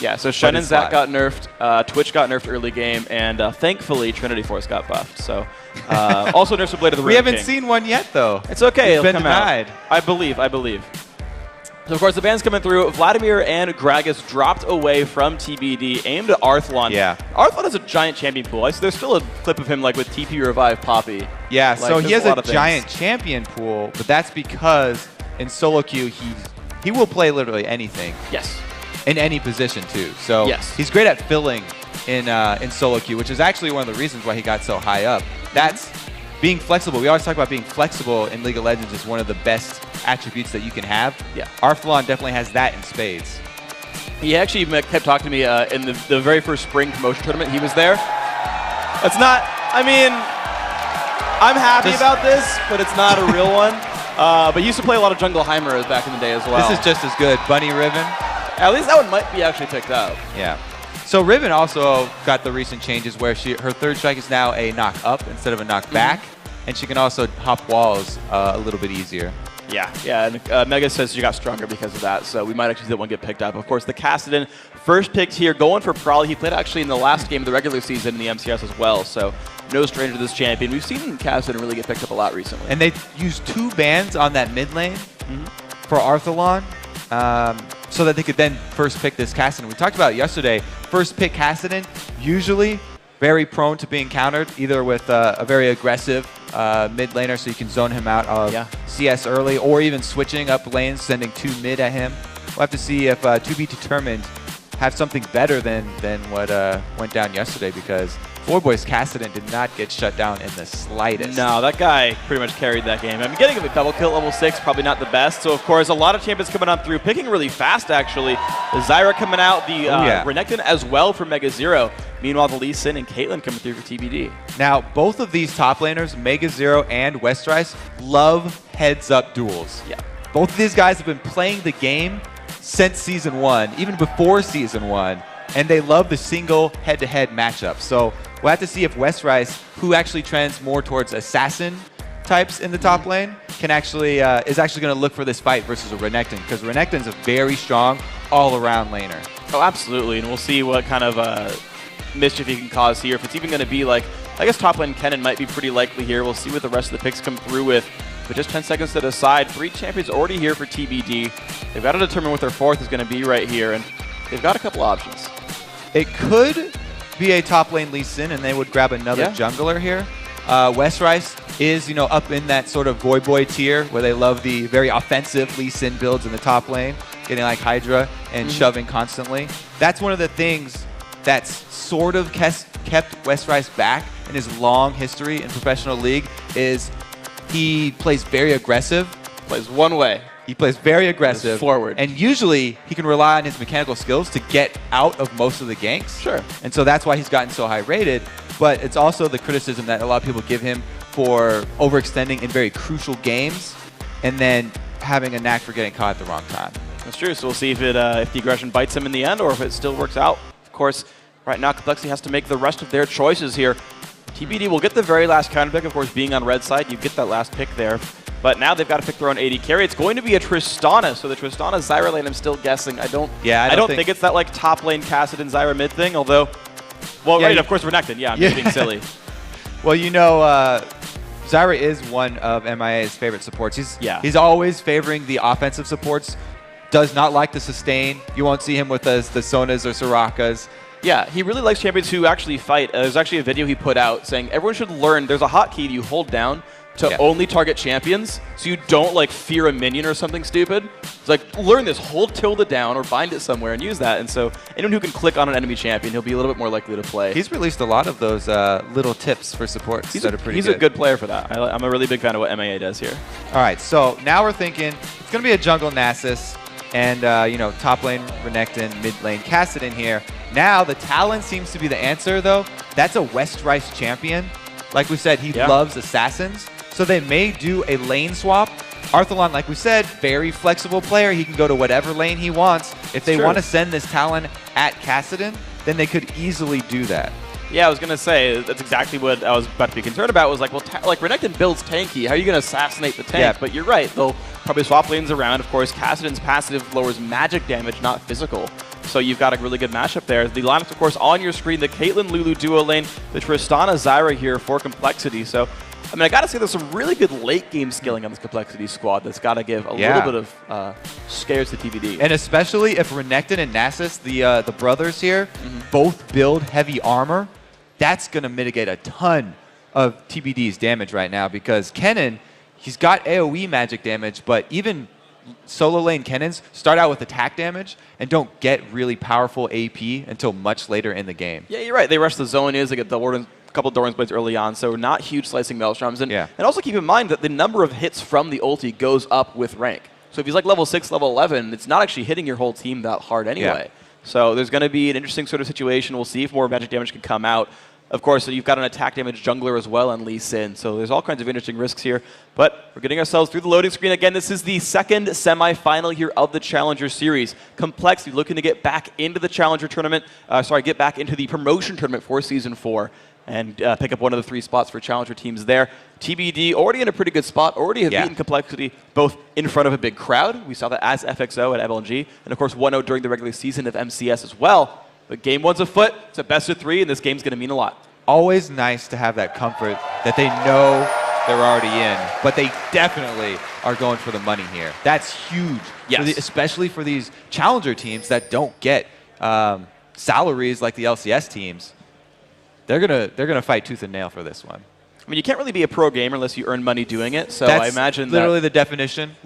Yeah, so Shen and Zach got nerfed, Twitch got nerfed early game, and thankfully Trinity Force got buffed. So also nerfs Blade of the Ruined We haven't King. seen one yet, though. It's okay. It's It'll been come denied. out. I believe. So, of course, the ban's coming through. Vladimir and Gragas dropped away from TBD, aimed at Arthlon. Yeah. Arthlon has a giant champion pool. I see there's still a clip of him like with TP Revive Poppy. Yeah, Like, so he there's has a a giant champion pool, but that's because in solo queue, he will play literally anything. Yes. In any position, too. So Yes. he's great at filling in solo queue, which is actually one of the reasons why he got so high up. That's being flexible. We always talk about being flexible in League of Legends is one of the best attributes that you can have. Yeah. Arthlon definitely has that in spades. He actually kept talking to me in the very first spring promotion tournament. He was there. It's not, I mean, I'm happy about this, but it's not a real one. But he used to play a lot of Jungle Heimer back in the day as well. This is just as good. Bunny Riven. At least that one might be actually picked up. Yeah. So Riven also got the recent changes where her third strike is now a knock up instead of a knock back, and she can also hop walls a little bit easier. Yeah, and Mega says she got stronger because of that, so we might actually see that one get picked up. Of course, the Kassadin first picked here, going for Prolly. He played actually in the last game of the regular season in the MCS as well, so no stranger to this champion. We've seen Kassadin really get picked up a lot recently. And they used 2 bans on that mid lane for Arthalon, so that they could then first pick this Kassadin. We talked about it yesterday. First pick Kassadin, usually very prone to being countered, either with a very aggressive mid laner, so you can zone him out of CS early, or even switching up lanes, sending 2 mid at him. We'll have to see if To Be Determined have something better than what went down yesterday, because Boy's Kassadin did not get shut down in the slightest. No, that guy pretty much carried that game. I mean, getting a double kill at level 6, probably not the best. So, of course, a lot of champions coming on through, picking really fast, actually. The Zyra coming out, the Renekton as well for Mega Zero. Meanwhile, the Lee Sin and Caitlyn coming through for TBD. Now, both of these top laners, Mega Zero and Westrice, love heads-up duels. Yeah. Both of these guys have been playing the game since Season 1, even before Season 1, and they love the single head-to-head matchup. So we'll have to see if Westrice, who actually trends more towards assassin types in the top lane, can actually is actually going to look for this fight versus a Renekton, because Renekton's a very strong all-around laner. Oh, absolutely, and we'll see what kind of mischief he can cause here. If it's even going to be like, I guess top lane Kennen might be pretty likely here. We'll see what the rest of the picks come through with. But just 10 seconds to decide. 3 champions already here for TBD. They've got to determine what their 4th is going to be right here, and they've got a couple options. It could be a top lane Lee Sin, and they would grab another jungler here. Westrice is, up in that sort of boy tier where they love the very offensive Lee Sin builds in the top lane, getting like Hydra and shoving constantly. That's one of the things that's sort of kept Westrice back in his long history in professional league is he plays very aggressive. Plays one way. He plays very aggressive. Forward. And usually he can rely on his mechanical skills to get out of most of the ganks. Sure. And so that's why he's gotten so high rated. But it's also the criticism that a lot of people give him for overextending in very crucial games and then having a knack for getting caught at the wrong time. That's true. So we'll see if the aggression bites him in the end or if it still works out. Of course, right now compLexity has to make the rest of their choices here. TBD will get the very last counter pick, of course, being on red side. You get that last pick there. But now they've got to pick their own AD carry. It's going to be a Tristana. So the Tristana Zyra lane, I'm still guessing. I don't think it's that like top lane Kassadin Zyra mid thing, although, well, right, of course, Renekton. Yeah, I'm just being silly. Well, Zyra is one of MIA's favorite supports. He's always favoring the offensive supports. Does not like the sustain. You won't see him with the Sonas or Sorakas. Yeah, he really likes champions who actually fight. There's actually a video he put out saying everyone should learn. There's a hotkey you hold down to only target champions, so you don't like fear a minion or something stupid. It's like, learn this, hold tilde down or bind it somewhere and use that. And so anyone who can click on an enemy champion, he'll be a little bit more likely to play. He's released a lot of those little tips for supports that are pretty good. He's a good player for that. I'm a really big fan of what MAA does here. All right, so now we're thinking it's going to be a jungle Nasus and, top lane Renekton, mid lane Kassadin here. Now the Talon seems to be the answer, though. That's a Westrice champion. Like we said, he loves assassins. So they may do a lane swap. Arthalon, like we said, very flexible player. He can go to whatever lane he wants. If they want to send this Talon at Kassadin, then they could easily do that. Yeah, I was going to say, that's exactly what I was about to be concerned about. Was like, well, Renekton builds tanky. How are you going to assassinate the tank? Yeah. But you're right. They'll probably swap lanes around. Of course, Kassadin's passive lowers magic damage, not physical. So you've got a really good matchup there. The lineups, of course, on your screen, the Caitlyn Lulu duo lane, the Tristana Zyra here for compLexity. So, I mean, I got to say there's some really good late game skilling on this compLexity squad that's got to give a little bit of scares to TBD. And especially if Renekton and Nasus, the brothers here, both build heavy armor, that's going to mitigate a ton of TBD's damage right now because Kennen, he's got AoE magic damage, but even solo lane Kennens start out with attack damage and don't get really powerful AP until much later in the game. Yeah, you're right. They rush the Zonias, they get the Warden, couple Doran's Blades early on, so not huge slicing Maelstroms. And also keep in mind that the number of hits from the ulti goes up with rank. So if he's like level 6, level 11, it's not actually hitting your whole team that hard anyway. Yeah. So there's going to be an interesting sort of situation. We'll see if more magic damage can come out. Of course, you've got an attack damage jungler as well and Lee Sin, so there's all kinds of interesting risks here. But we're getting ourselves through the loading screen. Again, this is the second semifinal here of the Challenger Series. compLexity looking to get back into the Challenger tournament, get back into the promotion tournament for Season 4 and pick up one of the 3 spots for Challenger teams there. TBD already in a pretty good spot, already have beaten compLexity both in front of a big crowd. We saw that as FXO at MLG, and of course 1-0 during the regular season of MCS as well. But game 1's afoot. It's a best of 3, and this game's going to mean a lot. Always nice to have that comfort that they know they're already in, but they definitely are going for the money here. That's huge, especially for these challenger teams that don't get salaries like the LCS teams. They're gonna fight tooth and nail for this one. I mean, you can't really be a pro gamer unless you earn money doing it. So that's I imagine literally the definition.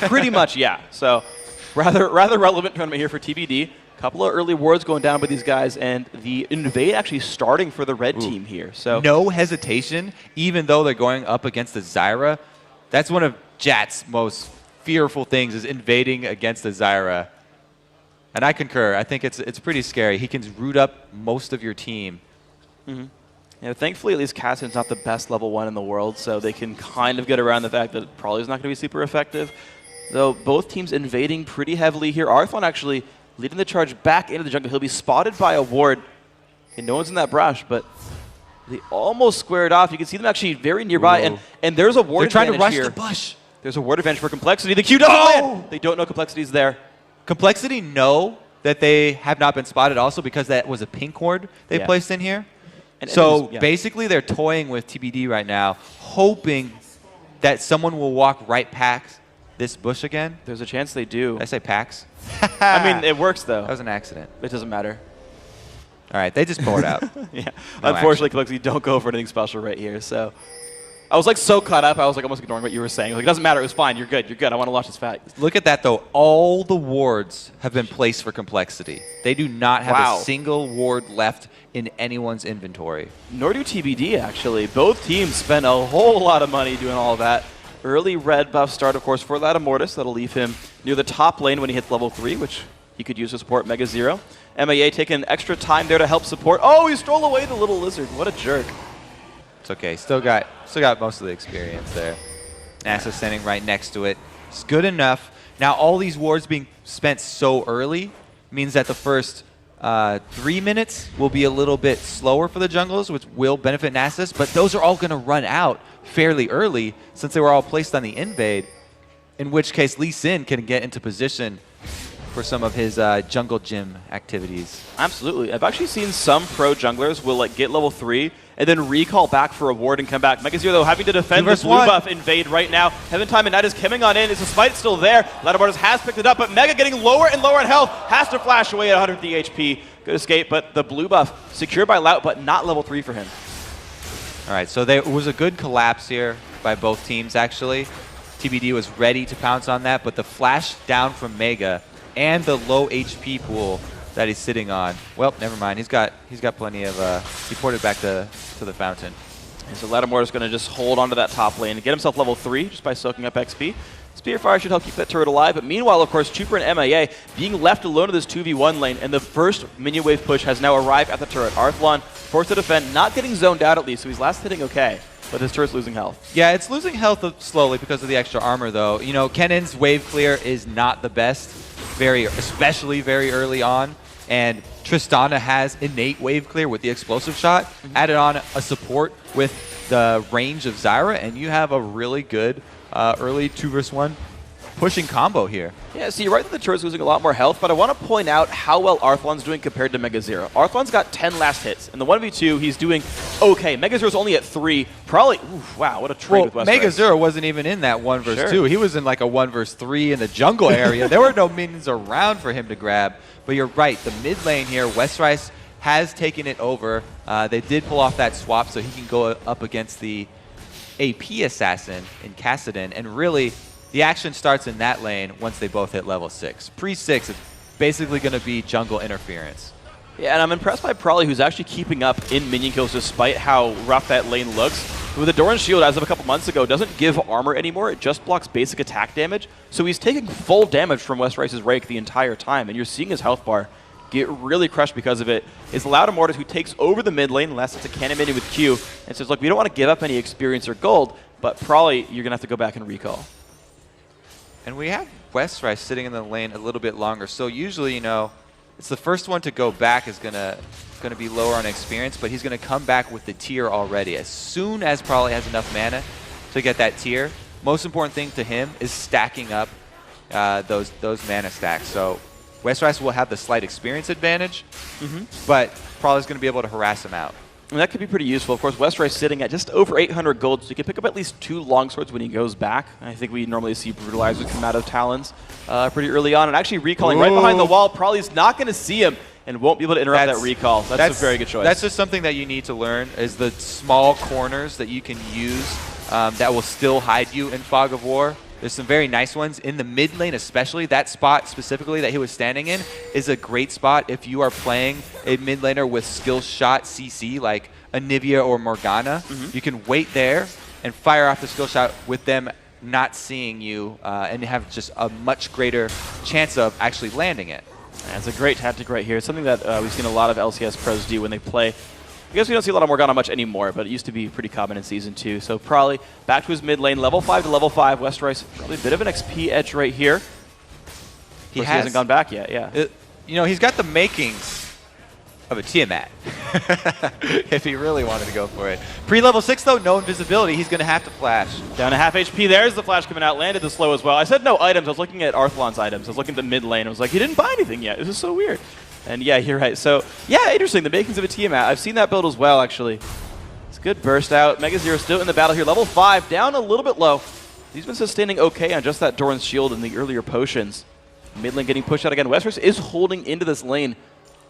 Pretty much, yeah. So rather relevant tournament here for TBD. Couple of early wards going down by these guys, and the invade actually starting for the red team here. So no hesitation, even though they're going up against the Zyra. That's one of Jat's most fearful things is invading against the Zyra. And I concur. I think it's pretty scary. He can root up most of your team. Yeah, thankfully, at least Cassin's not the best level 1 in the world, so they can kind of get around the fact that it probably is not going to be super effective. Though both teams invading pretty heavily here. Arthon actually leading the charge back into the jungle. He'll be spotted by a ward. And no one's in that brush, but they almost squared off. You can see them actually very nearby, and there's a ward advantage here. They're trying to rush the bush. There's a ward advantage for compLexity. The Q doesn't land. They don't know compLexity's there. compLexity know that they have not been spotted also because that was a pink ward they placed in here. And so basically they're toying with TBD right now, hoping that someone will walk right past this bush again. There's a chance they do. Did I say PAX? I mean, it works though. That was an accident. It doesn't matter. All right, they just pulled out. Unfortunately, compLexity don't go for anything special right here. So I was like so caught up, I was like almost ignoring what you were saying. Like, it doesn't matter, it was fine, you're good. I want to watch this fight. Look at that though, all the wards have been placed for compLexity. They do not have a single ward left in anyone's inventory. Nor do TBD actually. Both teams spent a whole lot of money doing all of that. Early red buff start, of course, for that Immortus. That'll leave him near the top lane when he hits level 3, which he could use to support Mega Zero. MAA taking extra time there to help support. Oh, he stole away the little lizard. What a jerk. It's okay. Still got most of the experience there. Nasus standing right next to it. It's good enough. Now, all these wards being spent so early means that the first 3 minutes will be a little bit slower for the junglers, which will benefit Nasus, but those are all going to run out fairly early since they were all placed on the invade, in which case Lee Sin can get into position for some of his jungle gym activities. Absolutely. I've actually seen some pro junglers will like get level 3 and then recall back for a ward and come back. Mega Zero, though, having to defend this blue buff invade right now. Heaven Time and Night is coming on in. Is the smite still there? Ladder has picked it up, but Mega getting lower and lower in health. Has to flash away at 150 HP. Good escape, but the blue buff secured by Lout, but not level 3 for him. All right, so there was a good collapse here by both teams, actually. TBD was ready to pounce on that, but the flash down from Mega and the low HP pool that he's sitting on. Well, never mind. He's got plenty of. He ported back to the fountain. And so Lattimore is going to just hold onto that top lane and get himself level 3 just by soaking up XP. Spearfire should help keep that turret alive, but meanwhile, of course, Chuper and MAA being left alone in this 2v1 lane, and the first minion wave push has now arrived at the turret. Arthlon forced to defend, not getting zoned out at least, so he's last hitting okay, but his turret's losing health. Yeah, it's losing health slowly because of the extra armor, though. You know, Kennen's wave clear is not the best, especially very early on, and Tristana has innate wave clear with the explosive shot. Added on a support with the range of Zyra, and you have a really good early 2v1 pushing combo here. Yeah, so you're right that the turret's losing a lot more health, but I want to point out how well Arthlon's doing compared to Mega Zero. Arthlon's got 10 last hits. In the 1v2, he's doing okay. Mega Zero's only at 3. Probably, oof, wow, what a trade with West Mega Rice. Zero wasn't even in that 1 versus 2. He was in like a 1 versus 3 in the jungle area. There were no minions around for him to grab. But you're right, the mid lane here, West Rice has taken it over. They did pull off that swap so he can go up against the AP assassin in Kassadin, and really the action starts in that lane once they both hit level 6. Pre-6, it's basically going to be jungle interference. Yeah, and I'm impressed by Prolly, who's actually keeping up in minion kills despite how rough that lane looks. With the Doran's shield, as of a couple months ago, doesn't give armor anymore. It just blocks basic attack damage. So he's taking full damage from West Rice's Rake the entire time, and you're seeing his health bar get really crushed because of it. It's Loud Immortus who takes over the mid lane, unless it's a cannon minion with Q, and says, look, we don't want to give up any experience or gold, but Prolly, you're going to have to go back and recall. And we have West Rice sitting in the lane a little bit longer. So usually, you know, it's the first one to go back is gonna be lower on experience, but he's gonna come back with the tier already. As soon as Prolly has enough mana to get that tier, most important thing to him is stacking up those mana stacks. So West Rice will have the slight experience advantage, but Prolly's gonna be able to harass him out. And that could be pretty useful. Of course, West Rice sitting at just over 800 gold, so he can pick up at least 2 longswords when he goes back. I think we normally see Brutalizers come out of Talons pretty early on. And actually recalling right behind the wall, Prolly's not going to see him and won't be able to interrupt that recall. That's a very good choice. That's just something that you need to learn, is the small corners that you can use that will still hide you in Fog of War. There's some very nice ones. In the mid lane especially, that spot specifically that he was standing in is a great spot if you are playing a mid laner with skill shot CC like Anivia or Morgana. You can wait there and fire off the skill shot with them not seeing you and have just a much greater chance of actually landing it. It's a great tactic right here. It's something that we've seen a lot of LCS pros do when they play. I guess we don't see a lot of Morgana much anymore, but it used to be pretty common in Season 2. So Prolly back to his mid lane, level 5 to level 5. West Rice, probably a bit of an XP edge right here. He hasn't gone back yet, yeah. You know, he's got the makings of a Tiamat, if he really wanted to go for it. Pre-level 6, though, no invisibility. He's going to have to flash. Down to half HP. There's the flash coming out. Landed the slow as well. I said no items. I was looking at Arthlon's items. I was looking at the mid lane. I was like, he didn't buy anything yet. This is so weird. And yeah, you're right. So yeah, interesting. The makings of a Tiamat. I've seen that build as well, actually. It's a good burst out. Mega Zero still in the battle here. Level 5, down a little bit low. He's been sustaining okay on just that Doran's shield and the earlier potions. Mid lane getting pushed out again. West Rice is holding into this lane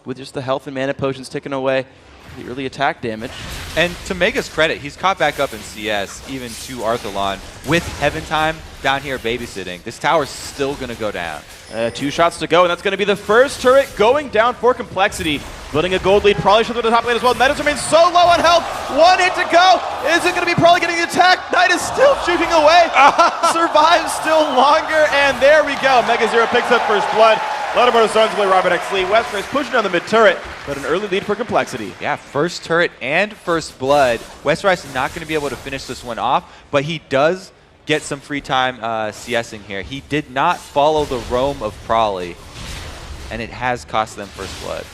with just the health and mana potions taking away the early attack damage. And to Mega's credit, he's caught back up in CS, even to Arthalon, with Heaven Time down here babysitting. This tower's still going to go down. 2 shots to go, and that's going to be the first turret going down for compLexity. Building a gold lead, probably should go to the top lane as well. Nidus remains so low on health. 1 hit to go. Is it going to be probably getting the attack? Nidus still shooting away. Survives still longer, and there we go. Mega Zero picks up first blood. Loud Immortus Sons play Robert X. Lee. West Rice pushing down the mid turret, but an early lead for compLexity. Yeah, first turret and first blood. West Rice is not going to be able to finish this one off, but he does get some free time CSing here. He did not follow the roam of Prolly, and it has cost them first blood.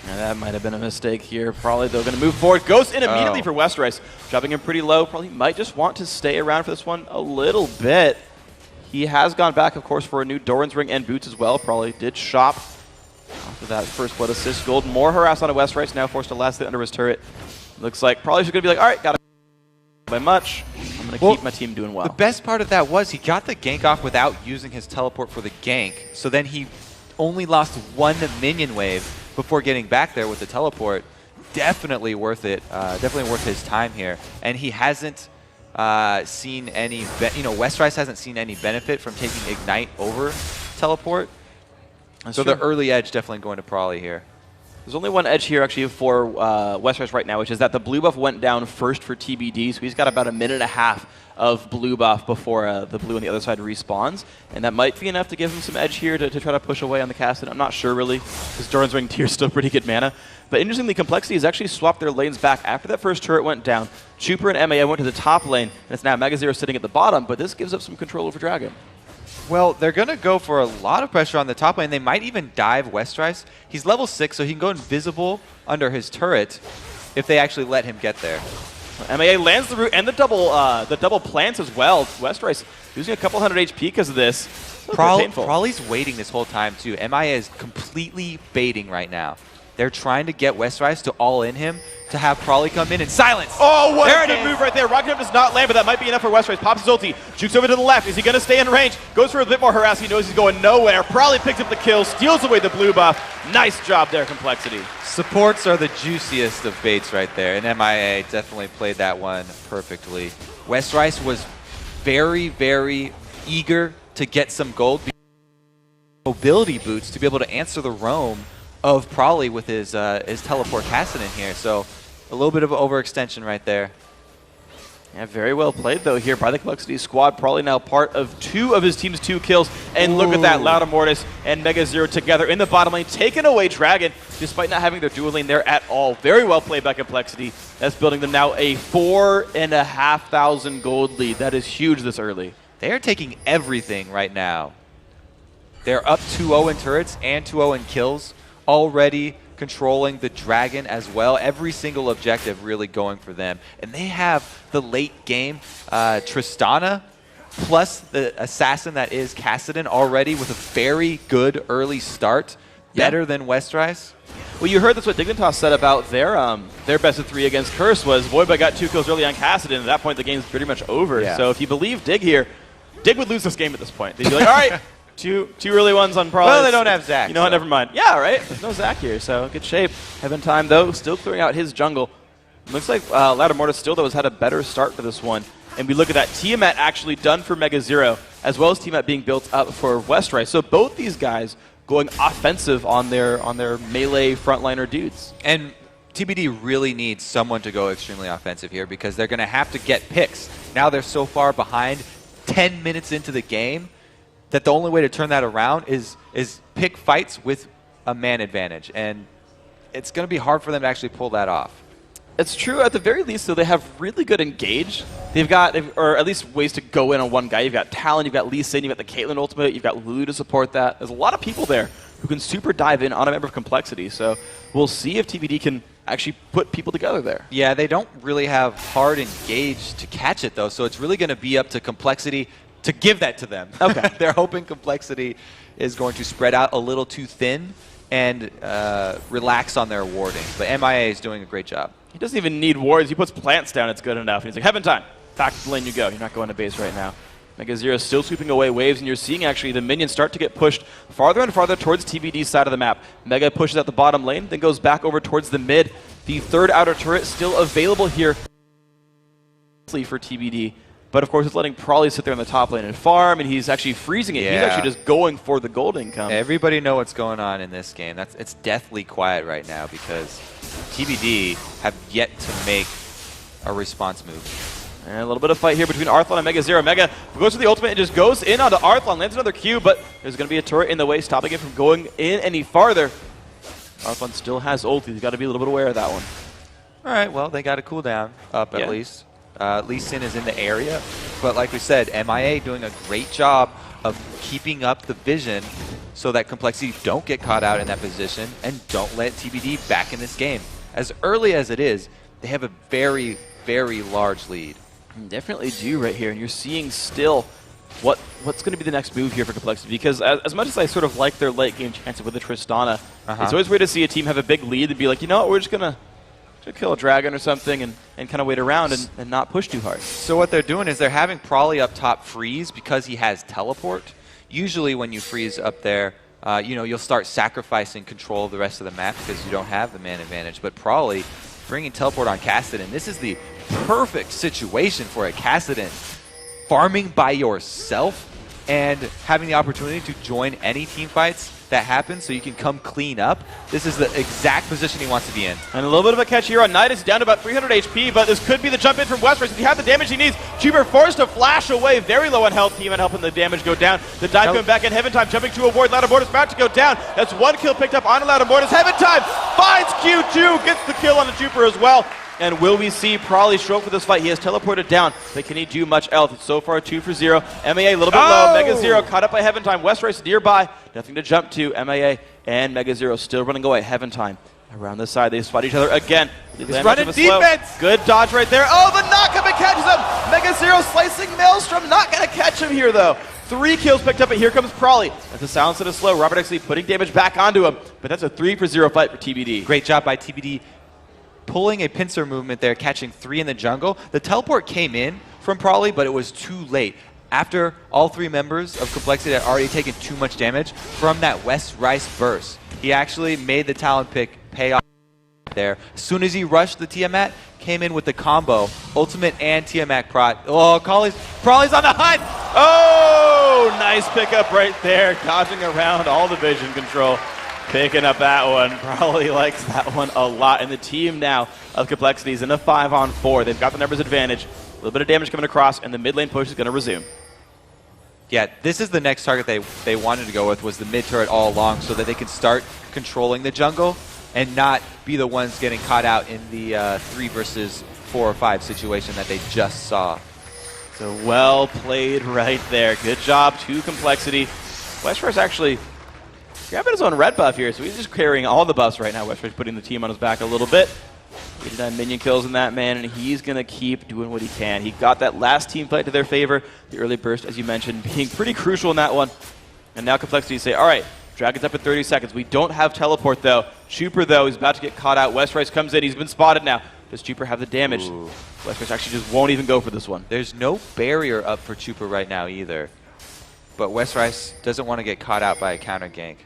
And that might have been a mistake here. Probably they're going to move forward. Goes in immediately for West Rice. Dropping him pretty low. Probably might just want to stay around for this one a little bit. He has gone back, of course, for a new Doran's Ring and boots as well. Probably did shop after that first blood assist. Gold more harass on a West Rice. Now forced to last hit under his turret. Looks like probably she's going to be like, all right, got to by much. I'm going to keep my team doing well. The best part of that was he got the gank off without using his teleport for the gank. So then he only lost 1 minion wave before getting back there with the teleport. Definitely worth it. Definitely worth his time here. And he hasn't seen any, West Rice hasn't seen any benefit from taking Ignite over teleport. So the early edge definitely going to Prolly here. There's only one edge here actually for West Rice right now, which is that the blue buff went down first for TBD, so he's got about a minute and a half of blue buff before the blue on the other side respawns, and that might be enough to give him some edge here to try to push away on the cast. I'm not sure really, because Doran's Ring tier is still pretty good mana. But interestingly, compLexity has actually swapped their lanes back after that first turret went down. Chuper and MAO went to the top lane, and it's now Mega Zero sitting at the bottom, but this gives up some control over Dragon. Well, they're going to go for a lot of pressure on the top lane. They might even dive West Rice. He's level 6, so he can go invisible under his turret if they actually let him get there. MAA lands the root and the double plants as well. Westrice losing a couple hundred HP because of this. Prolly's waiting this whole time too. MIA is completely baiting right now. They're trying to get Westrice to all in him to have Prolly come in and silence. Oh, what a good move right there. Rocket Jump does not land, but that might be enough for Westrice. Pops his ulti, jukes over to the left. Is he going to stay in range? Goes for a bit more harass. He knows he's going nowhere. Prolly picks up the kill, steals away the blue buff. Nice job there, compLexity. Supports are the juiciest of baits right there, and MIA definitely played that one perfectly. Westrice was very, very eager to get some gold mobility boots to be able to answer the roam of Prolly with his teleport casting in here. So a little bit of an overextension right there. Yeah, very well played though here by the compLexity squad. Prolly now part of 2 of his team's 2 kills. And look at that, Loud Immortus and MegaZero together in the bottom lane, taking away Dragon, despite not having their dual lane there at all. Very well played by compLexity. That's building them now a 4,500 gold lead. That is huge this early. They are taking everything right now. They're up 2-0 in turrets and 2-0 in kills. Already controlling the Dragon as well. Every single objective really going for them. And they have the late game Tristana plus the assassin that is Kassadin already with a very good early start. Better than Westrice. Well, you heard that's what Dignitas said about their best of 3 against Curse was Voidbug got 2 kills early on Kassadin. At that point, the game's pretty much over. Yeah. So if you believe Dig here, Dig would lose this game at this point. They'd be like, all right, two early ones on Prolly. Well, they don't have Zach. You know what, never mind. Yeah, right? There's no Zach here, so good shape. Heaven Time, though, still clearing out his jungle. Looks like Loud Immortus still, though, has had a better start for this one. And we look at that Tiamat actually done for MegaZero, as well as Tiamat being built up for Westrice. So both these guys going offensive on their melee frontliner dudes. And TBD really needs someone to go extremely offensive here because they're going to have to get picks. Now they're so far behind, 10 minutes into the game, that the only way to turn that around is pick fights with a man advantage. And it's going to be hard for them to actually pull that off. It's true. At the very least, though, they have really good engage. They've got, or at least ways to go in on one guy. You've got Talon, you've got Lee Sin, you've got the Caitlyn ultimate, you've got Lulu to support that. There's a lot of people there who can super dive in on a member of compLexity. So we'll see if TBD can actually put people together there. Yeah, they don't really have hard engage to catch it, though. So it's really going to be up to compLexity to give that to them. Okay. They're hoping compLexity is going to spread out a little too thin and relax on their warding. But MIA is doing a great job. He doesn't even need wards. He puts plants down. It's good enough. And he's like, Heaven Time. Back to the lane you go. You're not going to base right now. MegaZero is still sweeping away waves, and you're seeing actually the minions start to get pushed farther and farther towards TBD's side of the map. Mega pushes out the bottom lane, then goes back over towards the mid. The third outer turret still available here for TBD. But of course, it's letting Prolly sit there in the top lane and farm, and he's actually freezing it. Yeah. He's actually just going for the gold income. Everybody know what's going on in this game. It's deathly quiet right now because TBD have yet to make a response move. And a little bit of fight here between Arthlon and MegaZero. Mega goes for the ultimate and just goes in onto Arthlon, lands another Q, but there's going to be a turret in the way, stopping it from going in any farther. Arthlon still has ult. He's got to be a little bit aware of that one. All right, well, they got a cooldown up at least. Lee Sin is in the area, but like we said, MIA doing a great job of keeping up the vision so that compLexity don't get caught out in that position and don't let TBD back in this game. As early as it is, they have a very, very large lead. Definitely do right here, and you're seeing still what's going to be the next move here for compLexity, because as much as I sort of like their late game chances with the Tristana, it's always weird to see a team have a big lead and be like, you know what, we're just going to kill a dragon or something and kind of wait around and not push too hard. So what they're doing is they're having Prolly up top freeze because he has teleport. Usually when you freeze up there, you know, you'll start sacrificing control of the rest of the map because you don't have the man advantage. But Prolly bringing teleport on Kassadin, this is the perfect situation for a Kassadin. Farming by yourself and having the opportunity to join any team fights that happen so you can come clean up. This is the exact position he wants to be in. And a little bit of a catch here on Nidus, down to about 300 HP, but this could be the jump in from Westrice. If he has the damage he needs, Tuber forced to flash away, very low on health, Team and helping the damage go down. The dive coming back in, Heaven Time jumping to a ward, Loud Immortus about to go down. That's one kill picked up on Loud Immortus. Heaven Time finds Q2, gets the kill on the Tuber as well. And will we see Prolly show up for this fight? He has teleported down, but can he do much else? It's so far 2 for 0. MAA a little bit low. MegaZero caught up by Heaven Time. Westrice nearby. Nothing to jump to. MAA and MegaZero still running away. Heaven Time Around the side, they spot each other again. He's running defense. Good dodge right there. Oh, the knockup, it catches him. Mega Zero slicing Maelstrom, not going to catch him here, though. 3 kills picked up, and here comes Prawley. That's a silence and a slow. Robert actually putting damage back onto him, but that's a 3-for-0 fight for TBD. Great job by TBD pulling a pincer movement there, catching 3 in the jungle. The teleport came in from Prawley, but it was too late. After all 3 members of compLexity had already taken too much damage from that West Rice burst, he actually made the talent pick pay off there. As soon as he rushed the Tiamat, came in with the combo, ultimate and Tiamat prot. Oh, Prawley's on the hunt! Oh, nice pickup right there, dodging around all the vision control. Picking up that one. Probably likes that one a lot. And the team now of compLexity is in a 5-on-4. They've got the numbers advantage. A little bit of damage coming across, and the mid lane push is going to resume. Yeah, this is the next target they wanted to go with, was the mid turret all along, so that they can start controlling the jungle and not be the ones getting caught out in the 3 versus 4 or 5 situation that they just saw. So well played right there. Good job to compLexity. Westfar's actually grabbing his own red buff here, so he's just carrying all the buffs right now. Westfar's putting the team on his back a little bit. 89 minion kills in that man, and he's going to keep doing what he can. He got that last team fight to their favor. The early burst, as you mentioned, being pretty crucial in that one. And now compLexity say, all right, Dragon's up at 30 seconds. We don't have teleport, though. Chuper, though, he's about to get caught out. West Rice comes in. He's been spotted now. Does Chuper have the damage? Ooh. West Rice actually just won't even go for this one. There's no barrier up for Chuper right now either. But West Rice doesn't want to get caught out by a counter gank.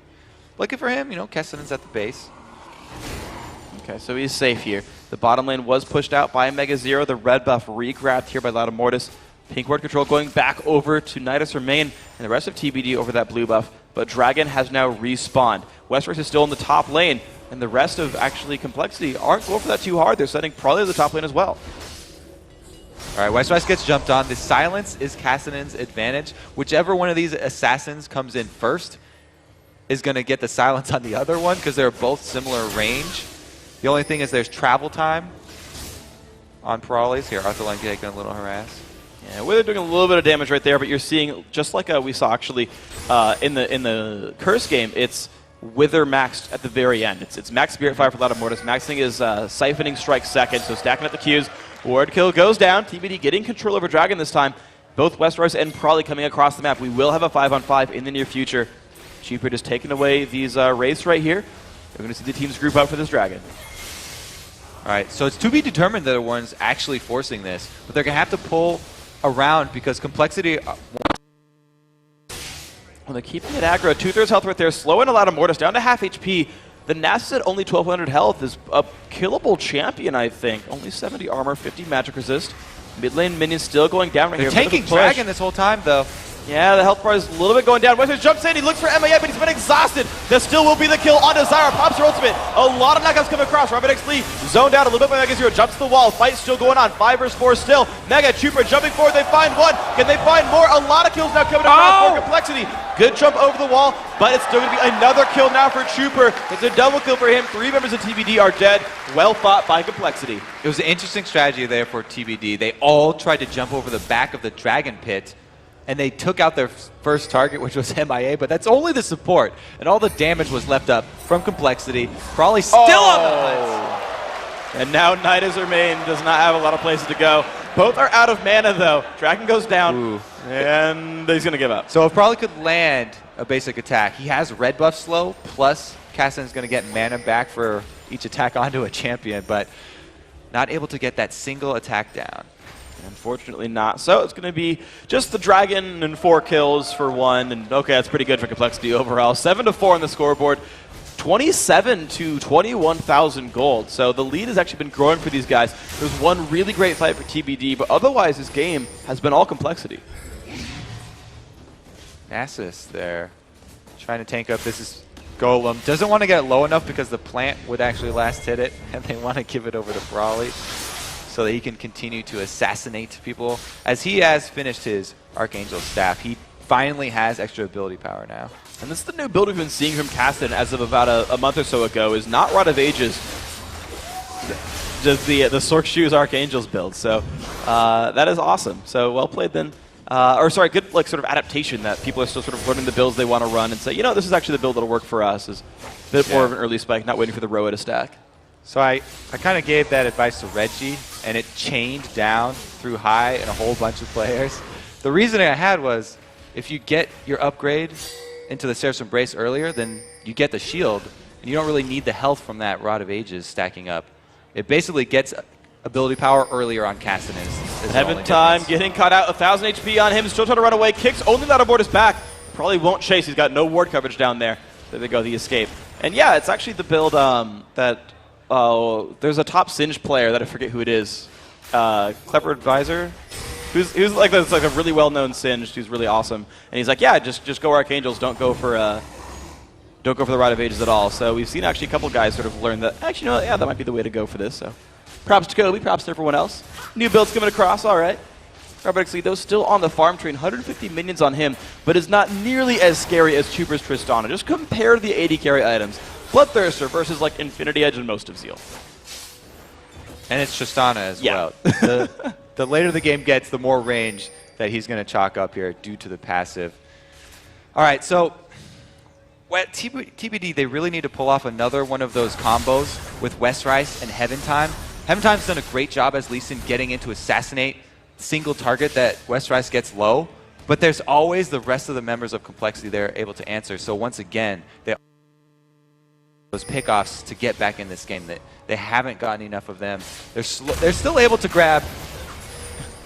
Looking for him, you know, Kessinen's at the base. Okay, so he's safe here. The bottom lane was pushed out by Mega Zero. The red buff re-grabbed here by Mortis. Pink ward control going back over to Nidus Remain and the rest of TBD over that blue buff. But Dragon has now respawned. Westworks is still in the top lane, and the rest of actually compLexity aren't going for that too hard. They're setting probably to the top lane as well. All right, West Rice gets jumped on. The silence is Kessinen's advantage. Whichever one of these assassins comes in first is going to get the silence on the other one because they're both similar range. The only thing is there's travel time on Prawley's. Here, Arthurline taking a little harass. Yeah, well, they're doing a little bit of damage right there, but you're seeing, just like we saw actually in the Curse game, it's Wither maxed at the very end. It's max Spirit Fire for Mortis. Maxing is Siphoning Strike second, so stacking up the Qs. Ward kill goes down. TBD getting control over Dragon this time. Both Westeros and Prawley coming across the map. We will have a 5-on-5 in the near future. Cheaper just taking away these wraiths right here. We're going to see the teams group up for this Dragon. All right, so it's to be determined that the one's actually forcing this, but they're going to have to pull around because compLexity. Well, they're keeping it aggro. 2/3 health right there, slowing a lot of Mortis down to half HP. The Nasus at only 1200 health is a killable champion, I think. Only 70 armor, 50 magic resist. Mid lane minions still going down right They're here. taking Dragon this whole time, though. Yeah, the health bar is a little bit going down. Western jumps in, he looks for MAF, but he's been exhausted. There still will be the kill on Desire. Pops her ultimate. A lot of knockouts come across. Robert X Lee zoned out a little bit by Mega Zero. Jumps the wall. Fight still going on. 5 versus 4 still. Mega Chuper jumping forward. They find one. Can they find more? A lot of kills now coming across for compLexity. Good jump over the wall, but it's still going to be another kill now for Chuper. It's a double kill for him. 3 members of TBD are dead. Well fought by compLexity. It was an interesting strategy there for TBD. They all tried to jump over the back of the Dragon Pit, and they took out their first target, which was MIA, but that's only the support. And all the damage was left up from compLexity. Probably still on the hunt. And now Nidus Remain does not have a lot of places to go. Both are out of mana, though. Dragon goes down, and he's going to give up. So if Probably could land a basic attack, he has red buff slow, plus Kessinen's going to get mana back for each attack onto a champion, but not able to get that single attack down. Unfortunately not. So it's going to be just the Dragon and 4 kills for 1. And okay, that's pretty good for compLexity overall. 7-4 on the scoreboard. 27 to 21,000 gold. So the lead has actually been growing for these guys. There's one really great fight for TBD, but otherwise this game has been all compLexity. Nasus there. Trying to tank up. This is Golem. Doesn't want to get low enough because the plant would actually last hit it, and they want to give it over to Prawley so that he can continue to assassinate people. As he has finished his Archangel staff, he finally has extra ability power now. And this is the new build we've been seeing from Kassadin as of about a month or so ago, is not Rod of Ages, just the Sork Shoes Archangels build. So that is awesome. So well played then or sorry, good like sort of adaptation that people are still sort of learning the builds they want to run and say, you know, this is actually the build that'll work for us. Is a bit more of an early spike, not waiting for the Roa to stack. So I kind of gave that advice to Reggie, and it chained down through high and a whole bunch of players. The reasoning I had was, if you get your upgrade into the Seraph's Embrace earlier, then you get the shield, and you don't really need the health from that Rod of Ages stacking up. It basically gets ability power earlier on Cassidy. Heaven Time getting caught out, 1,000 HP on him, still trying to run away, kicks only that aboard his back. Probably won't chase, he's got no ward coverage down there. There they go, the escape. And yeah, it's actually the build that, there's a top Singed player that I forget who it is. Clever Advisor? Who's like a really well-known Singed who's really awesome. And he's like, yeah, just go Archangels, don't go for the Rod of Ages at all. So we've seen actually a couple guys sort of learn that, actually, you know, yeah, that might be the way to go for this. So props to Kobe, props to everyone else. New builds coming across, all right. compLexity, though, still on the farm train, 150 minions on him, but is not nearly as scary as Chuper's Tristana. Just compare the 80 carry items. Bloodthirster versus like Infinity Edge and most of Zeal. And it's Tristana as well. The later the game gets, the more range that he's going to chalk up here due to the passive. All right, so TBD, they really need to pull off another one of those combos with Westrice and Heaven Time. Heaven Time's done a great job as Lee Sin getting into assassinate single target that Westrice gets low, but there's always the rest of the members of compLexity they're able to answer. So once again, those pickoffs to get back in this game, that they haven't gotten enough of them. They're still able to grab.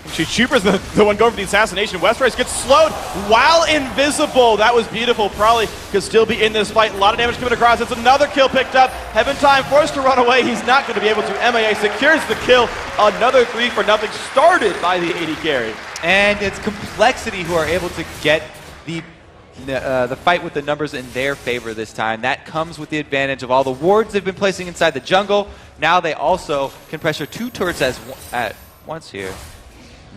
Chuper's the one going for the assassination. Westrice gets slowed while invisible. That was beautiful. Probably could still be in this fight. A lot of damage coming across. It's another kill picked up. Heaven Time forced to run away. He's not going to be able to. MAA secures the kill. Another 3-0 started by the 80 carry. And it's compLexity who are able to get the fight with the numbers in their favor this time. That comes with the advantage of all the wards they've been placing inside the jungle. Now they also can pressure 2 turrets at once here.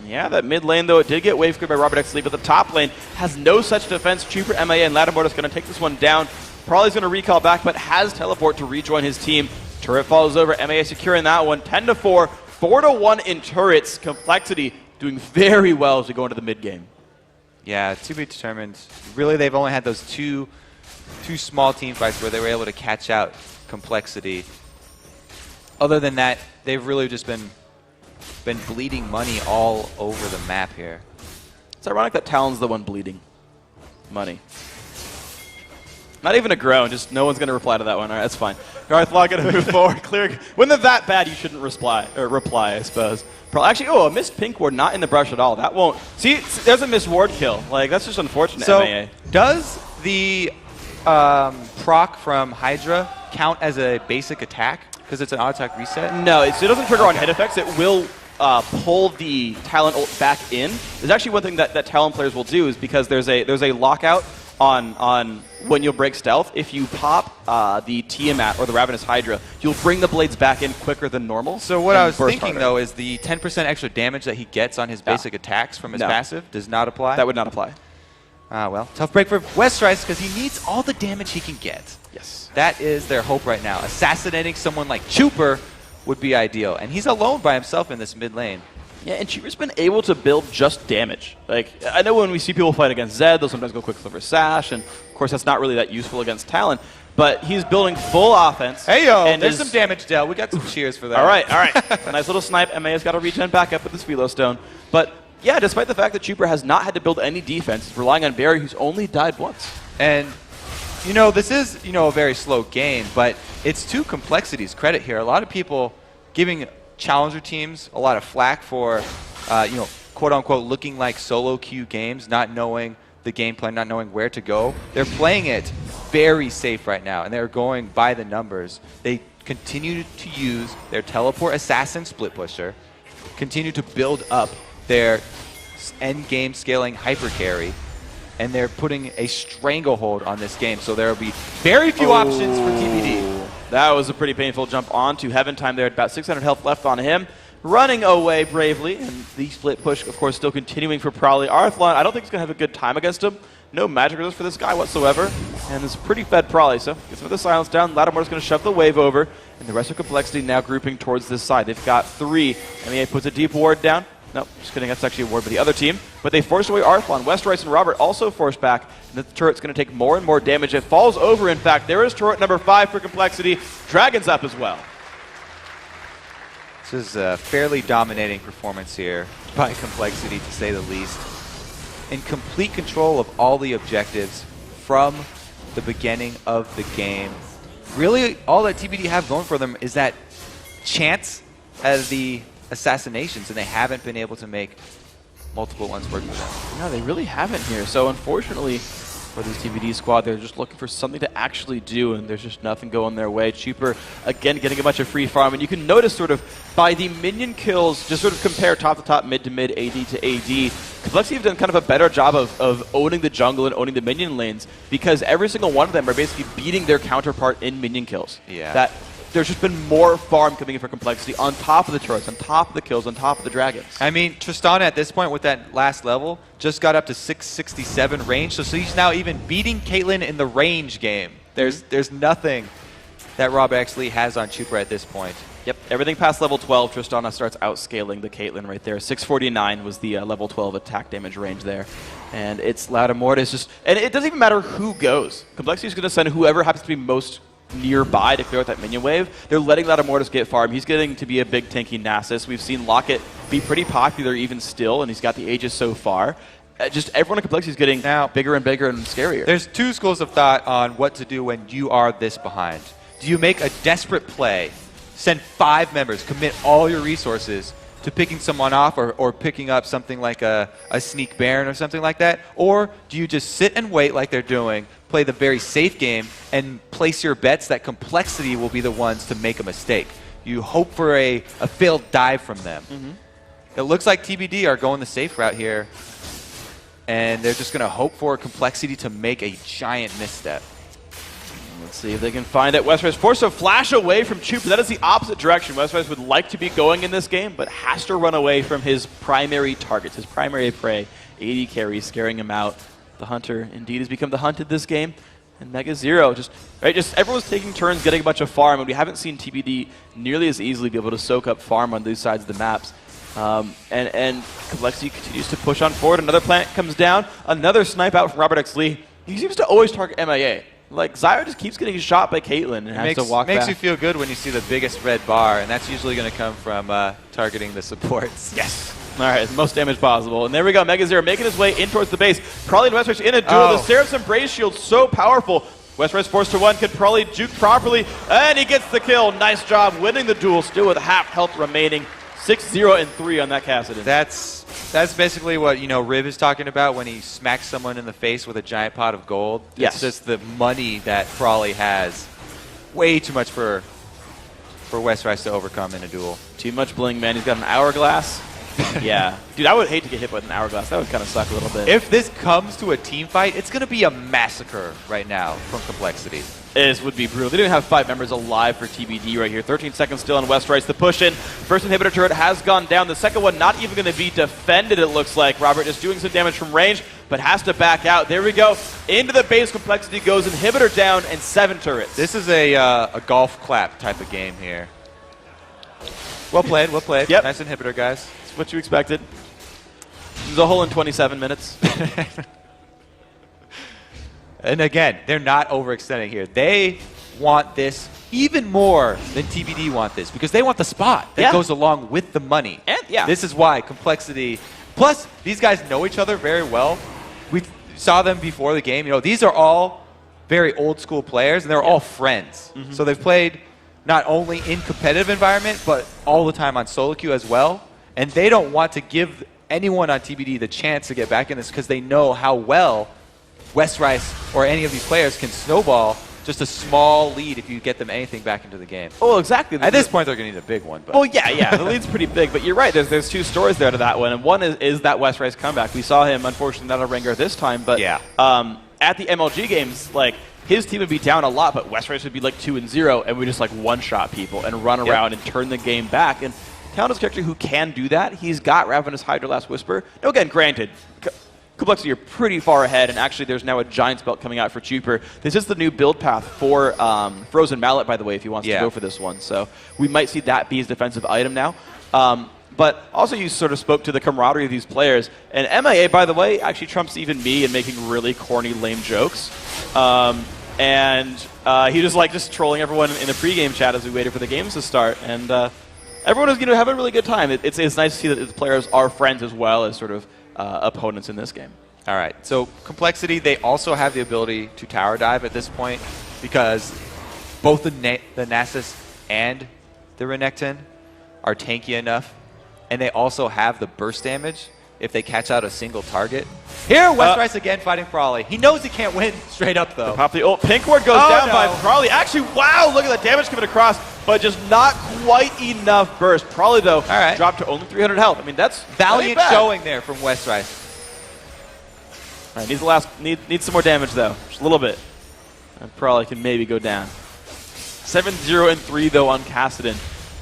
Yeah, that mid lane, though, it did get wave cleared by Robert X. Lee, but the top lane has no such defense. Chuper, MAA, and Lattimore is going to take this one down. Probably going to recall back, but has teleport to rejoin his team. Turret falls over. MAA securing that one. 10-4, 4-1 in turrets. compLexity doing very well as we go into the mid game. Yeah, to be determined. Really, they've only had those two small team fights where they were able to catch out compLexity. Other than that, they've really just been bleeding money all over the map here. It's ironic that Talon's the one bleeding money. Not even a groan, just no one's going to reply to that one. All right, that's fine. Garthlaw going to move forward. Clear. When they're that bad, you shouldn't reply, I suppose. Actually, a missed pink ward, not in the brush at all. That won't. See, there's a missed ward kill. Like, that's just unfortunate, so MAA. Does the proc from Hydra count as a basic attack? Because it's an auto attack reset? No, it doesn't trigger on hit effects. It will pull the Talon ult back in. There's actually one thing that Talon players will do is because there's a lockout on when you'll break stealth. If you pop the Tiamat or the Ravenous Hydra, you'll bring the blades back in quicker than normal. So what I was thinking, though, is the 10% extra damage that he gets on his basic attacks from his passive does not apply? That would not apply. Well, tough break for Westrice because he needs all the damage he can get. Yes. That is their hope right now. Assassinating someone like Chuper would be ideal. And he's alone by himself in this mid lane. Yeah, and Chuper's been able to build just damage. Like, I know when we see people fight against Zed, they'll sometimes go Quicksilver Sash, and of course that's not really that useful against Talon. But he's building full offense. Hey, yo, and there's some damage dealt. We got some cheers for that. All right. A nice little snipe. MA's got a regen back up with this Philo Stone. But yeah, despite the fact that Chuper has not had to build any defense, he's relying on Barry, who's only died once. And, you know, this is, a very slow game, but it's to compLexity's credit here. A lot of people giving challenger teams a lot of flack for, quote-unquote, looking like solo queue games, not knowing the game plan, not knowing where to go. They're playing it very safe right now, and they're going by the numbers. They continue to use their teleport assassin split pusher, continue to build up their end game scaling hyper carry, and they're putting a stranglehold on this game. So there will be very few options for TBD. That was a pretty painful jump onto Heaven Time there at about 600 health left on him. Running away bravely, and the split push, of course, still continuing for Prowley. Arthlon, I don't think he's going to have a good time against him. No magic resist for this guy whatsoever. And it's pretty fed Prowley, so gets some of the silence down. Lattimore's going to shove the wave over, and the rest of compLexity now grouping towards this side. They've got 3. MEA puts a deep ward down. Nope, just kidding. That's actually a ward by the other team. But they forced away Arthlon. Westrice and Robert also forced back. And the turret's going to take more and more damage. It falls over, in fact. There is turret number 5 for compLexity. Dragon's up as well. This is a fairly dominating performance here by compLexity, to say the least. In complete control of all the objectives from the beginning of the game. Really, all that TBD have going for them is that chance at the assassinations, and they haven't been able to make multiple ones work for them. No, they really haven't here. So unfortunately for this TBD squad, they're just looking for something to actually do, and there's just nothing going their way. Chuper, again, getting a bunch of free farm, and you can notice sort of by the minion kills, just sort of compare top to top, mid to mid, AD to AD. compLexity have done kind of a better job of owning the jungle and owning the minion lanes, because every single one of them are basically beating their counterpart in minion kills. Yeah. That there's just been more farm coming in for compLexity on top of the turrets, on top of the kills, on top of the dragons. I mean, Tristana at this point with that last level just got up to 667 range, so he's now even beating Caitlyn in the range game. There's nothing that Rob actually has on Chuper at this point. Yep, everything past level 12, Tristana starts outscaling the Caitlyn right there. 649 was the level 12 attack damage range there. And it's Loutamortis just... And it doesn't even matter who goes. compLexity is going to send whoever happens to be most nearby to clear out that minion wave. They're letting Loutamortis get farm. He's getting to be a big tanky Nasus. We've seen Locket be pretty popular even still, and he's got the Aegis so far. Just everyone in compLexity is getting now bigger and bigger and scarier. There's two schools of thought on what to do when you are this behind. Do you make a desperate play, send 5 members, commit all your resources to picking someone off or picking up something like a sneak Baron or something like that? Or do you just sit and wait like they're doing, play the very safe game, and place your bets that compLexity will be the ones to make a mistake? You hope for a failed dive from them. It looks like TBD are going the safe route here, and they're just going to hope for compLexity to make a giant misstep. Let's see if they can find it. Westrice forced a flash away from Chuper. That is the opposite direction. Westrice would like to be going in this game, but has to run away from his primary targets, his primary prey. 80 carries, scaring him out. The Hunter indeed has become the hunted this game. And Mega Zero, just everyone's taking turns getting a bunch of farm, and we haven't seen TBD nearly as easily be able to soak up farm on these sides of the maps. And compLexity continues to push on forward. Another plant comes down. Another snipe out from Robert X. Lee. He seems to always target MIA. Like, Zyro just keeps getting shot by Caitlyn and has to walk back. Makes you feel good when you see the biggest red bar, and that's usually going to come from targeting the supports. Yes. All right, the most damage possible. And there we go. Mega Zero making his way in towards the base. Probably in Westrice in a duel. The Seraph's Embrace Shield so powerful. Westrice forced to 1, could probably juke properly, and he gets the kill. Nice job winning the duel, still with half health remaining. 6-0 and 3 on that Kassadin. That's basically what, you know, Rib is talking about when he smacks someone in the face with a giant pot of gold. Yes. It's just the money that Frawley has. Way too much for Westrice to overcome in a duel. Too much bling, man. He's got an hourglass. Yeah. Dude, I would hate to get hit with an hourglass. That would kind of suck a little bit. If this comes to a team fight, it's going to be a massacre right now from compLexity. It would be brutal. They didn't have 5 members alive for TBD right here. 13 seconds still on Westrice. The push in. First inhibitor turret has gone down. The second one not even going to be defended, it looks like. Robert just doing some damage from range, but has to back out. There we go. Into the base. compLexity goes. Inhibitor down and 7 turrets. This is a golf clap type of game here. Well played, well played. Yep. Nice inhibitor, guys. That's what you expected. There's a hole in 27 minutes. And again, they're not overextending here. They want this even more than TBD want this, because they want the spot that goes along with the money. And this is why compLexity. Plus, these guys know each other very well. We saw them before the game. You know, these are all very old school players, and they're all friends. So they've played not only in competitive environment, but all the time on solo queue as well. And they don't want to give anyone on TBD the chance to get back in this, because they know how well Westrice or any of these players can snowball just a small lead if you get them anything back into the game. Oh, exactly. At this point, they're going to need a big one. But. Well, yeah, the lead's pretty big, but you're right. There's 2 stories there to that one, and one is that Westrice comeback. We saw him, unfortunately, not a ringer this time, but at the MLG games, like, his team would be down a lot, but Westrice would be like 2-0, and we just like one-shot people and run around and turn the game back. And Talon's character who can do that, he's got Ravenous Hydra Last Whisper. Now, again, granted, compLexity are pretty far ahead, and actually there's now a Giant's Belt coming out for Chuper. This is the new build path for Frozen Mallet, by the way, if he wants to go for this one. So we might see that be his defensive item now. But also you sort of spoke to the camaraderie of these players. And MIA, by the way, actually trumps even me in making really corny, lame jokes. He was just trolling everyone in the pregame chat as we waited for the games to start. And everyone was having a really good time. It's nice to see that the players are friends as well as sort of opponents in this game. All right, so compLexity, they also have the ability to tower dive at this point because both the Nasus and the Renekton are tanky enough, and they also have the burst damage if they catch out a single target. Here, Westrice again fighting Prawley. He knows he can't win straight up, though. Pop the ult. Pink ward goes down by Prawley. Actually, wow, look at the damage coming across, but just not quite enough burst. Prawley, though, dropped to only 300 health. I mean, that's valiant showing there from Westrice. All right, needs some more damage, though. Just a little bit. And Prawley can maybe go down. 7-0 and 3, though, on Kassadin.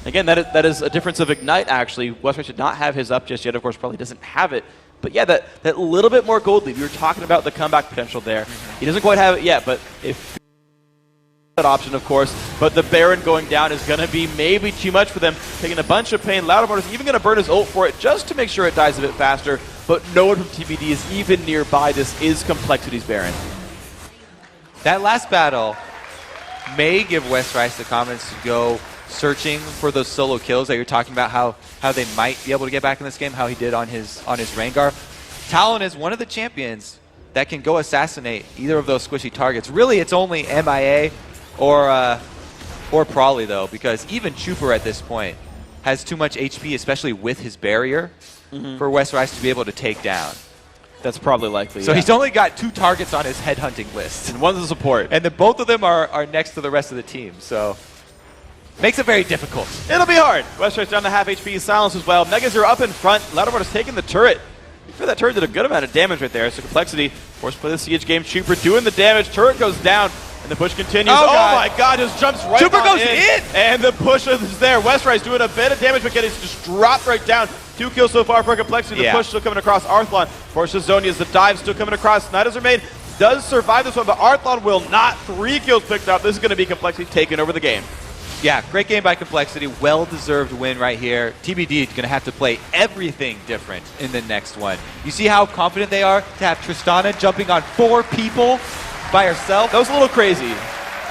Again, that is a difference of Ignite, actually. Westrice did not have his up just yet. Of course, probably doesn't have it. But yeah, that little bit more gold lead. We were talking about the comeback potential there. He doesn't quite have it yet, but if that option, of course. But the Baron going down is going to be maybe too much for them. Taking a bunch of pain. Loudermore is even going to burn his ult for it just to make sure it dies a bit faster. But no one from TBD is even nearby. This is compLexity's Baron. That last battle may give Westrice the confidence to go searching for those solo kills that you're talking about, how they might be able to get back in this game, how he did on his Rengar. Talon is one of the champions that can go assassinate either of those squishy targets. Really, it's only MIA or Prawley, though, because even Chuper at this point has too much HP, especially with his barrier, for Westrice to be able to take down. That's probably likely, So he's only got 2 targets on his headhunting list. And one's a support. And both of them are next to the rest of the team, so makes it very difficult. It'll be hard. Westrice down to half HP, Silence as well. Megas are up in front. Loudermore is taking the turret. That turret did a good amount of damage right there. So compLexity forced to play the siege game. Chuper doing the damage. Turret goes down, and the push continues. Oh my God, just jumps right Chuper goes in! And the push is there. Westrice doing a bit of damage, but getting just dropped right down. 2 kills so far for compLexity. The push still coming across Arthlon. Forces Zonia's the dive still coming across. Snyder's Remain does survive this one, but Arthlon will not. 3 kills picked up. This is going to be compLexity taking over the game. Yeah, great game by compLexity. Well-deserved win right here. TBD is going to have to play everything different in the next one. You see how confident they are to have Tristana jumping on 4 people by herself? That was a little crazy.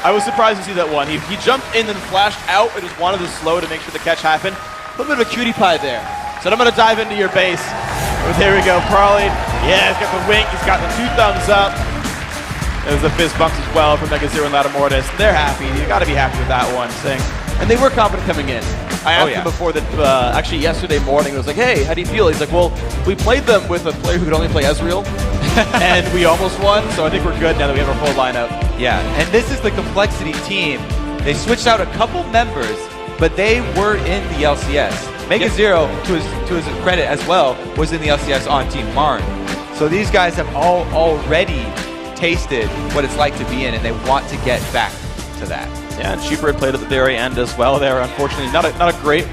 I was surprised to see that one. He jumped in and flashed out and just wanted to slow to make sure the catch happened. A little bit of a cutie pie there. So I'm going to dive into your base. But there we go, Prawley. Yeah, he's got the wink. He's got the 2 thumbs up. There's the fist bumps as well from Megazero and Loudermore. They're happy. You got to be happy with that one. And they were confident coming in. I asked him before that, actually yesterday morning, I was like, hey, how do you feel? He's like, well, we played them with a player who could only play Ezreal, and we almost won, so I think we're good now that we have our full lineup. Yeah, and this is the compLexity team. They switched out a couple members, but they were in the LCS. Megazero, to his credit as well, was in the LCS on Team Marn. So these guys have already tasted what it's like to be in, and they want to get back to that. Yeah, and Chuper had played at the very end as well there. Unfortunately, not a great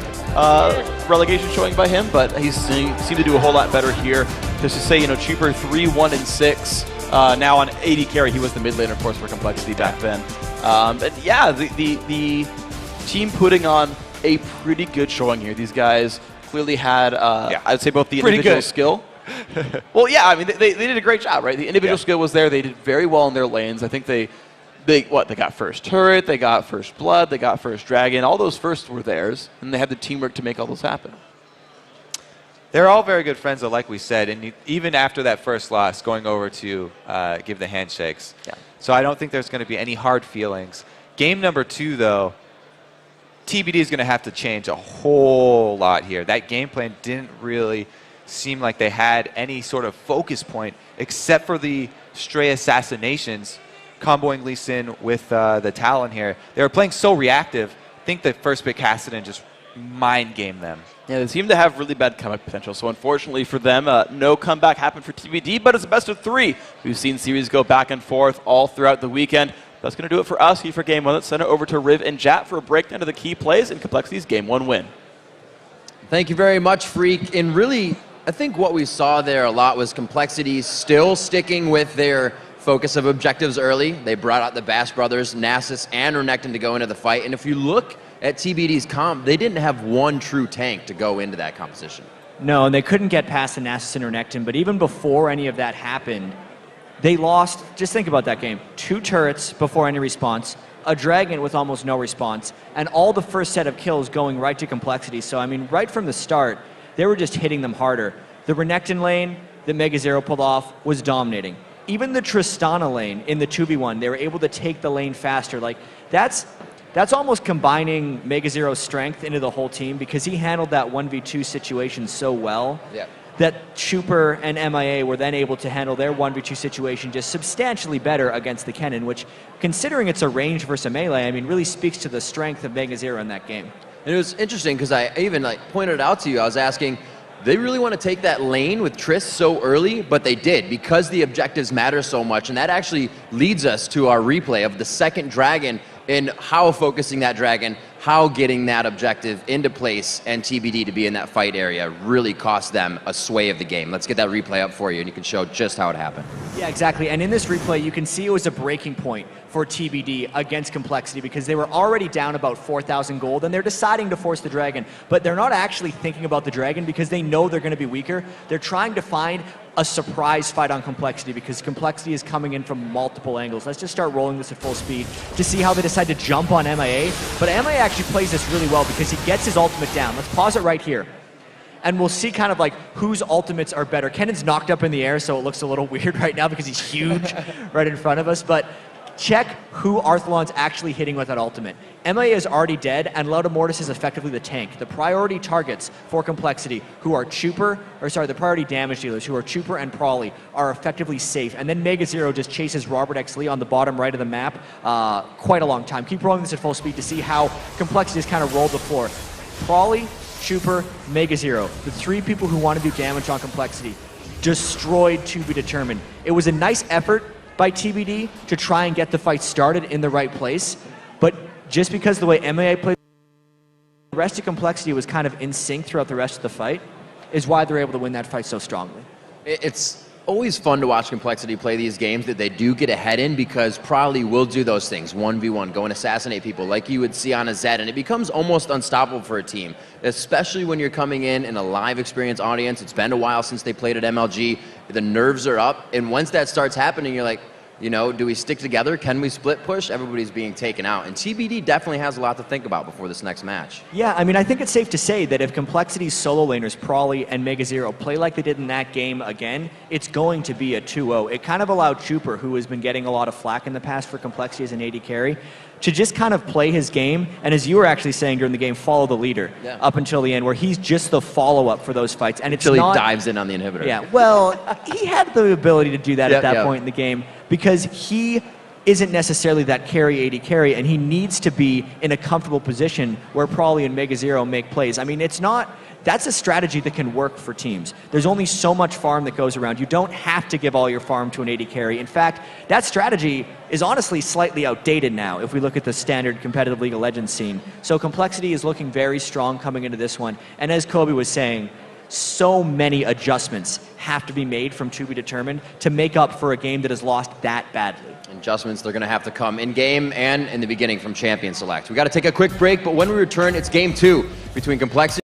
relegation showing by him, but he seemed to do a whole lot better here. Just to say, Chuper 3-1-6, now on 80 carry. He was the mid laner, of course, for compLexity back then. But yeah, the team putting on a pretty good showing here. These guys clearly had, I'd say, both the individual skill. Well, yeah, I mean, they did a great job, right? The individual skill was there. They did very well in their lanes. I think they got first turret, they got first blood, they got first dragon. All those firsts were theirs, and they had the teamwork to make all those happen. They're all very good friends, though, like we said, and even after that first loss, going over to give the handshakes. Yeah. So I don't think there's going to be any hard feelings. Game number 2, though, TBD is going to have to change a whole lot here. That game plan didn't really seem like they had any sort of focus point, except for the stray assassinations, comboing Lee Sin with the Talon here. They were playing so reactive. I think the first pick Kassadin just mind-gamed them. Yeah, they seem to have really bad comeback potential. So unfortunately for them, no comeback happened for TBD, but it's a best of 3. We've seen series go back and forth all throughout the weekend. That's going to do it for us here for Game 1. Let's send it over to Riv and Jat for a breakdown of the key plays in compLexity's Game 1 win. Thank you very much, Freak. And really, I think what we saw there a lot was compLexity still sticking with their focus of objectives early. They brought out the Bash brothers, Nasus, and Renekton to go into the fight. And if you look at TBD's comp, they didn't have one true tank to go into that composition. No, and they couldn't get past the Nasus Internectin, but even before any of that happened, they lost, just think about that game, 2 turrets before any response, a dragon with almost no response, and all the first set of kills going right to complexity. So, I mean, right from the start, they were just hitting them harder. The Renekton lane that Mega Zero pulled off was dominating. Even the Tristana lane in the 2v1, they were able to take the lane faster. Like, that's almost combining Mega Zero's strength into the whole team, because he handled that 1v2 situation so well that Chuper and MIA were then able to handle their 1v2 situation just substantially better against the Kennen, which, considering it's a range versus a melee, I mean, really speaks to the strength of Mega Zero in that game. And it was interesting because I even pointed it out to you. I was asking, they really want to take that lane with Triss so early, but they did, because the objectives matter so much. And that actually leads us to our replay of the second dragon, and how focusing that dragon, how getting that objective into place, and TBD to be in that fight area really cost them a sway of the game. Let's get that replay up for you, and you can show just how it happened. Yeah, exactly. And in this replay, you can see it was a breaking point for TBD against complexity, because they were already down about 4,000 gold, and they're deciding to force the dragon. But they're not actually thinking about the dragon, because they know they're going to be weaker. They're trying to find a surprise fight on complexity, because complexity is coming in from multiple angles. Let's just start rolling this at full speed to see how they decide to jump on MIA. But MIA actually plays this really well, because he gets his ultimate down. Let's pause it right here, and we'll see kind of like whose ultimates are better. Kennen's knocked up in the air, so it looks a little weird right now because he's huge right in front of us. But check who Arthalon's actually hitting with that ultimate. MIA is already dead, and Lauda is effectively the tank. The priority targets for complexity, who are the priority damage dealers, who are Chuper and Prawley, are effectively safe. And then Mega Zero just chases Robert X. Lee on the bottom right of the map quite a long time. Keep rolling this at full speed to see how complexity has kind of rolled the floor. Prawley, Chuper, Mega Zero, the 3 people who want to do damage on complexity, destroyed to be determined. It was a nice effort by TBD to try and get the fight started in the right place, but just because the way MIA played, the rest of complexity was kind of in sync throughout the rest of the fight, is why they're able to win that fight so strongly. It's always fun to watch complexity play these games that they do get ahead in, because Probably will do those things, 1v1, go and assassinate people like you would see on a Zed, and it becomes almost unstoppable for a team, especially when you're coming in a live experience audience. It's been a while since they played at MLG. The nerves are up, and once that starts happening, you're like, you know, do we stick together? Can we split push? Everybody's being taken out. And TBD definitely has a lot to think about before this next match. Yeah, I mean, I think it's safe to say that if Complexity's solo laners, Prawley and Mega Zero, play like they did in that game again, it's going to be a 2-0. It kind of allowed Chuper, who has been getting a lot of flack in the past for Complexity as an AD carry, to just kind of play his game, and as you were actually saying during the game, follow the leader up until the end, where he's just the follow-up for those fights. And until he dives in on the inhibitor. Yeah, well, he had the ability to do that at that point in the game, because he isn't necessarily that carry AD carry, and he needs to be in a comfortable position where Prawley and Mega Zero make plays. I mean, it's not... That's a strategy that can work for teams. There's only so much farm that goes around. You don't have to give all your farm to an AD carry. In fact, that strategy is honestly slightly outdated now if we look at the standard competitive League of Legends scene. So Complexity is looking very strong coming into this one. And as Kobe was saying, so many adjustments have to be made from To Be Determined to make up for a game that has lost that badly. Adjustments, they're going to have to come in game and in the beginning from Champion Select. We got to take a quick break, but when we return, it's game 2 between Complexity